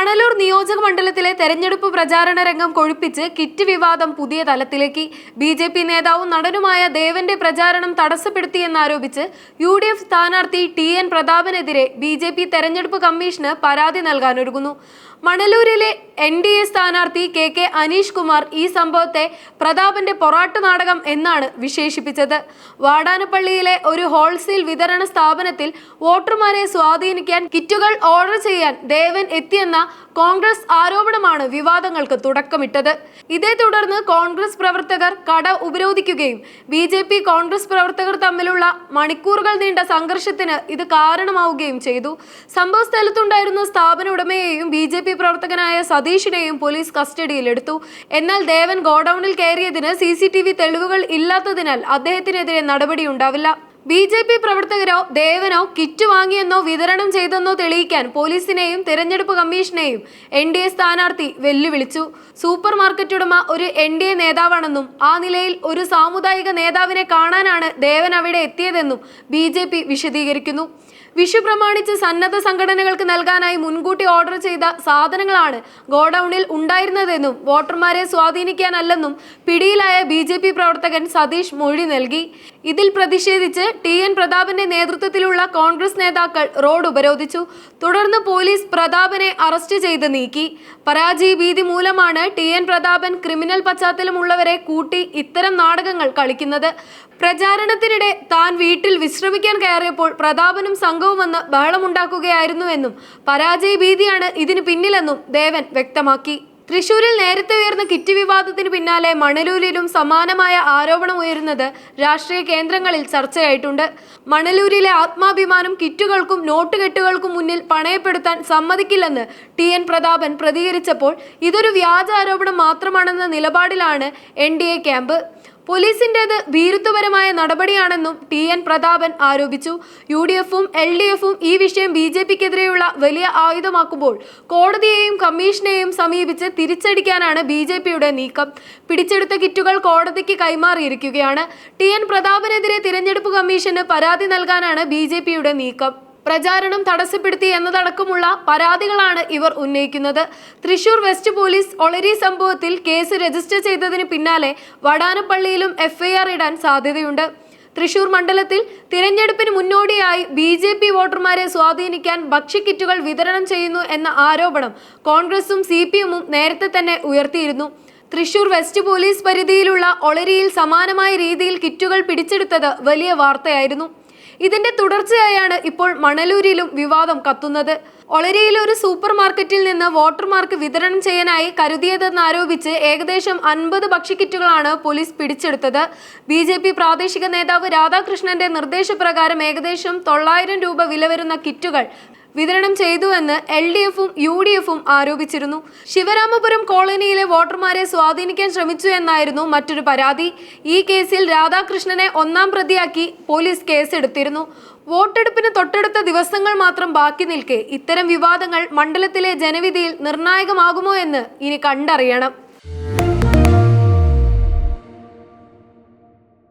മണലൂർ നിയോജക മണ്ഡലത്തിലെ തെരഞ്ഞെടുപ്പ് പ്രചാരണ രംഗം കൊഴുപ്പിച്ച് കിറ്റ് വിവാദം പുതിയ തലത്തിലേക്ക്. ബി.ജെ.പി. നേതാവും നടനുമായ ദേവന്റെ പ്രചാരണം തടസ്സപ്പെടുത്തിയെന്നാരോപിച്ച് UDF സ്ഥാനാർത്ഥി TN പ്രതാപനെതിരെ ബി.ജെ.പി. തെരഞ്ഞെടുപ്പ് കമ്മീഷന് പരാതി നൽകാനൊരുങ്ങുന്നു. മണലൂരിലെ NDA സ്ഥാനാർത്ഥി KK അനീഷ് കുമാർ ഈ സംഭവത്തെ പ്രതാപന്റെ പൊറാട്ട് നാടകം എന്നാണ് വിശേഷിപ്പിച്ചത്. വാടാനപ്പള്ളിയിലെ ഒരു ഹോൾസെയിൽ വിതരണ സ്ഥാപനത്തിൽ വോട്ടർമാരെ സ്വാധീനിക്കാൻ കിറ്റുകൾ ഓർഡർ ചെയ്യാൻ ദേവൻ എത്തിയെന്ന കോൺഗ്രസ് ആരോപണമാണ് വിവാദങ്ങൾക്ക് തുടക്കമിട്ടത്. ഇതേ തുടർന്ന് കോൺഗ്രസ് പ്രവർത്തകർ കട ഉപരോധിക്കുകയും ബി.ജെ.പി. കോൺഗ്രസ് പ്രവർത്തകർ തമ്മിലുള്ള മണിക്കൂറുകൾ നീണ്ട സംഘർഷത്തിന് ഇത് കാരണമാവുകയും ചെയ്തു. സംഭവ സ്ഥലത്തുണ്ടായിരുന്ന സ്ഥാപന ഉടമയെയും ബി.ജെ.പി. പ്രവർത്തകനായ സതീഷിനെയും പോലീസ് കസ്റ്റഡിയിലെടുത്തു. എന്നാൽ ദേവൻ ഗോഡൌണിൽ കയറിയതിന് CCTV തെളിവുകൾ ഇല്ലാത്തതിനാൽ അദ്ദേഹത്തിനെതിരെ നടപടിയുണ്ടാവില്ല. ബി.ജെ.പി. പ്രവർത്തകരോ ദേവനോ കിറ്റ് വാങ്ങിയെന്നോ വിതരണം ചെയ്തെന്നോ തെളിയിക്കാൻ പോലീസിനെയും തെരഞ്ഞെടുപ്പ് കമ്മീഷനെയും NDA സ്ഥാനാർത്ഥി വെല്ലുവിളിച്ചു. സൂപ്പർ മാർക്കറ്റ് ഉടമ ഒരു NDA നേതാവാണെന്നും ആ നിലയിൽ ഒരു സാമുദായിക നേതാവിനെ കാണാനാണ് ദേവൻ അവിടെ എത്തിയതെന്നും ബി.ജെ.പി. വിശദീകരിക്കുന്നു. വിഷു പ്രമാണിച്ച് സന്നദ്ധ സംഘടനകൾക്ക് നൽകാനായി മുൻകൂട്ടി ഓർഡർ ചെയ്ത സാധനങ്ങളാണ് ഗോഡൌണിൽ ഉണ്ടായിരുന്നതെന്നും വോട്ടർമാരെ സ്വാധീനിക്കാനല്ലെന്നും പിടിയിലായ ബി.ജെ.പി. പ്രവർത്തകൻ സതീഷ് മൊഴി നൽകി. ഇതിൽ പ്രതിഷേധിച്ച് TN പ്രതാപന്റെ നേതൃത്വത്തിലുള്ള കോൺഗ്രസ് നേതാക്കൾ റോഡ് ഉപരോധിച്ചു. തുടർന്ന് പോലീസ് പ്രതാപനെ അറസ്റ്റ് ചെയ്ത് നീക്കി. പരാജയ ഭീതി മൂലമാണ് TN പ്രതാപൻ ക്രിമിനൽ പശ്ചാത്തലമുള്ളവരെ കൂട്ടി ഇത്തരം നാടകങ്ങൾ കളിക്കുന്നത്. പ്രചാരണത്തിനിടെ താൻ വീട്ടിൽ വിശ്രമിക്കാൻ കയറിയപ്പോൾ പ്രതാപനും സംഘവും വന്ന് ബഹളമുണ്ടാക്കുകയായിരുന്നുവെന്നും പരാജയ ഭീതിയാണ് ഇതിന് പിന്നിലെന്നും ദേവൻ വ്യക്തമാക്കി. തൃശൂരിൽ നേരത്തെ ഉയർന്ന കിറ്റ് വിവാദത്തിന് പിന്നാലെ മണലൂരിലും സമാനമായ ആരോപണം ഉയരുന്നത് രാഷ്ട്രീയ കേന്ദ്രങ്ങളിൽ ചർച്ചയായിട്ടുണ്ട്. മണലൂരിലെ ആത്മാഭിമാനം കിറ്റുകൾക്കും നോട്ടുകെട്ടുകൾക്കും മുന്നിൽ പണയപ്പെടുത്താൻ സമ്മതിക്കില്ലെന്ന് TN പ്രതാപൻ പ്രതികരിച്ചപ്പോൾ ഇതൊരു വ്യാജ ആരോപണം മാത്രമാണെന്ന നിലപാടിലാണ് NDA ക്യാമ്പ്. പോലീസിന്റേത് ഭീരുത്വപരമായ നടപടിയാണെന്നും TN പ്രതാപൻ ആരോപിച്ചു. UDF-ഉം LDF-ഉം ഈ വിഷയം ബി.ജെ.പിക്കെതിരെയുള്ള വലിയ ആയുധമാക്കുമ്പോൾ കോടതിയെയും കമ്മീഷനെയും സമീപിച്ച് തിരിച്ചടിക്കാനാണ് ബി.ജെ.പിയുടെ നീക്കം. പിടിച്ചെടുത്ത കിറ്റുകൾ കോടതിക്ക് കൈമാറിയിരിക്കുകയാണ്. TN പ്രതാപനെതിരെ തിരഞ്ഞെടുപ്പ് കമ്മീഷന് പരാതി നൽകാനാണ് ബി.ജെ.പിയുടെ നീക്കം. പ്രചാരണം തടസ്സപ്പെടുത്തി എന്നതടക്കമുള്ള പരാതികളാണ് ഇവർ ഉന്നയിക്കുന്നത്. തൃശൂർ വെസ്റ്റ് പോലീസ് ഒളരി സംഭവത്തിൽ കേസ് രജിസ്റ്റർ ചെയ്തതിന് പിന്നാലെ വടാനപ്പള്ളിയിലും FIR ഇടാൻ സാധ്യതയുണ്ട്. തൃശൂർ മണ്ഡലത്തിൽ തിരഞ്ഞെടുപ്പിന് മുന്നോടിയായി ബി.ജെ.പി. വോട്ടർമാരെ സ്വാധീനിക്കാൻ ഭക്ഷ്യക്കിറ്റുകൾ വിതരണം ചെയ്യുന്നു എന്ന ആരോപണം കോൺഗ്രസും CPM-ഉം നേരത്തെ തന്നെ ഉയർത്തിയിരുന്നു. തൃശൂർ വെസ്റ്റ് പോലീസ് പരിധിയിലുള്ള ഒളരിയിൽ സമാനമായ രീതിയിൽ കിറ്റുകൾ പിടിച്ചെടുത്തത് വലിയ വാർത്തയായിരുന്നു. ഇതിന്റെ തുടർച്ചയായാണ് ഇപ്പോൾ മണലൂരിലും വിവാദം കത്തുന്നത്. ഒളരിയിലെ ഒരു സൂപ്പർ മാർക്കറ്റിൽ നിന്ന് വോട്ടർമാർക്ക് വിതരണം ചെയ്യാനായി കരുതിയതെന്നാരോപിച്ച് ഏകദേശം 50 ഭക്ഷ്യക്കിറ്റുകളാണ് പോലീസ് പിടിച്ചെടുത്തത്. ബി.ജെ.പി. പ്രാദേശിക നേതാവ് രാധാകൃഷ്ണന്റെ നിർദ്ദേശപ്രകാരം ഏകദേശം 900 രൂപ വില വരുന്ന കിറ്റുകൾ വിതരണം ചെയ്തുവെന്ന് LDF-ഉം UDF-ഉം ആരോപിച്ചിരുന്നു. ശിവരാമപുരം കോളനിയിലെ വോട്ടർമാരെ സ്വാധീനിക്കാൻ ശ്രമിച്ചു എന്നായിരുന്നു മറ്റൊരു പരാതി. ഈ കേസിൽ രാധാകൃഷ്ണനെ ഒന്നാം പ്രതിയാക്കി പോലീസ് കേസെടുത്തിരുന്നു. വോട്ടെടുപ്പിന് തൊട്ടടുത്ത ദിവസങ്ങൾ മാത്രം ബാക്കി നിൽക്കെ ഇത്തരം വിവാദങ്ങൾ മണ്ഡലത്തിലെ ജനവിധിയിൽ നിർണായകമാകുമോ എന്ന് ഇനി കണ്ടറിയണം.